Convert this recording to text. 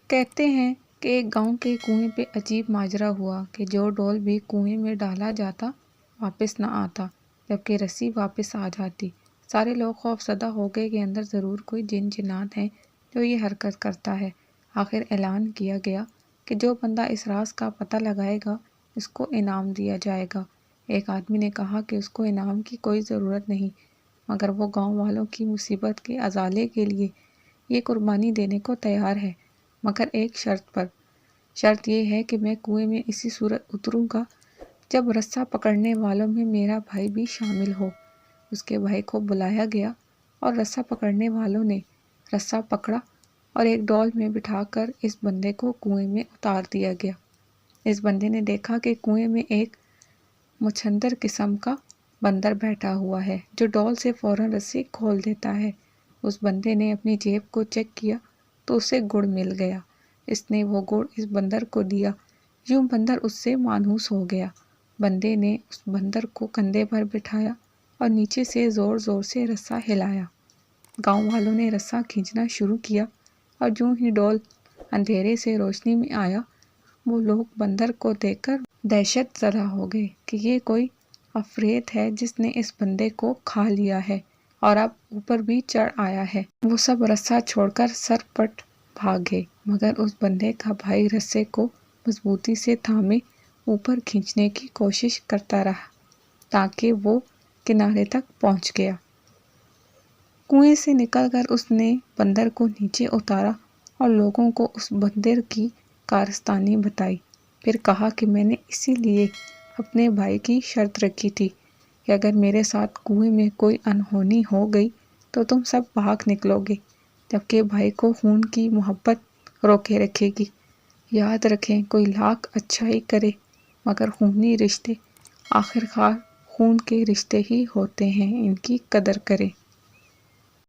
کہتے ہیں کہ ایک گاؤں کے کنویں پہ عجیب ماجرا ہوا کہ جو ڈول بھی کنویں میں ڈالا جاتا واپس نہ آتا، جبکہ رسی واپس آ جاتی۔ سارے لوگ خوف زدہ ہو گئے کہ اندر ضرور کوئی جن جنات ہے جو یہ حرکت کرتا ہے۔ آخر اعلان کیا گیا کہ جو بندہ اس راز کا پتہ لگائے گا اس کو انعام دیا جائے گا۔ ایک آدمی نے کہا کہ اس کو انعام کی کوئی ضرورت نہیں، مگر وہ گاؤں والوں کی مصیبت کے ازالے کے لیے یہ قربانی دینے کو تیار ہے، مگر ایک شرط پر۔ شرط یہ ہے کہ میں کنویں میں اسی صورت اتروں گا جب رسہ پکڑنے والوں میں میرا بھائی بھی شامل ہو۔ اس کے بھائی کو بلایا گیا اور رسہ پکڑنے والوں نے رسہ پکڑا اور ایک ڈول میں بٹھا کر اس بندے کو کنویں میں اتار دیا گیا۔ اس بندے نے دیکھا کہ کنویں میں ایک مچھندر قسم کا بندر بیٹھا ہوا ہے جو ڈول سے فوراً رسی کھول دیتا ہے۔ اس بندے نے اپنی جیب کو چیک کیا تو اسے گڑ مل گیا۔ اس نے وہ گڑ اس بندر کو دیا، یوں بندر اس سے مانوس ہو گیا۔ بندے نے اس بندر کو کندھے پر بٹھایا اور نیچے سے زور زور سے رسہ ہلایا۔ گاؤں والوں نے رسہ کھینچنا شروع کیا اور جوں ہی ڈول اندھیرے سے روشنی میں آیا، وہ لوگ بندر کو دیکھ کر دہشت زدہ ہو گئے کہ یہ کوئی عفریت ہے جس نے اس بندے کو کھا لیا ہے اور اب اوپر بھی چڑھ آیا ہے۔ وہ سب رسہ چھوڑ کر سرپٹ بھاگے، مگر اس بندے کا بھائی رسے کو مضبوطی سے تھامے اوپر کھینچنے کی کوشش کرتا رہا تاکہ وہ کنارے تک پہنچ گیا۔ کنویں سے نکل کر اس نے بندر کو نیچے اتارا اور لوگوں کو اس بندر کی کارستانی بتائی۔ پھر کہا کہ میں نے اسی لیے اپنے بھائی کی شرط رکھی تھی کہ اگر میرے ساتھ کنویں میں کوئی انہونی ہو گئی تو تم سب بھاگ نکلو گے، جبکہ بھائی کو خون کی محبت روکے رکھے گی۔ یاد رکھیں، کوئی لاکھ اچھائی کرے مگر خونی رشتے آخر کار خون کے رشتے ہی ہوتے ہیں، ان کی قدر کریں۔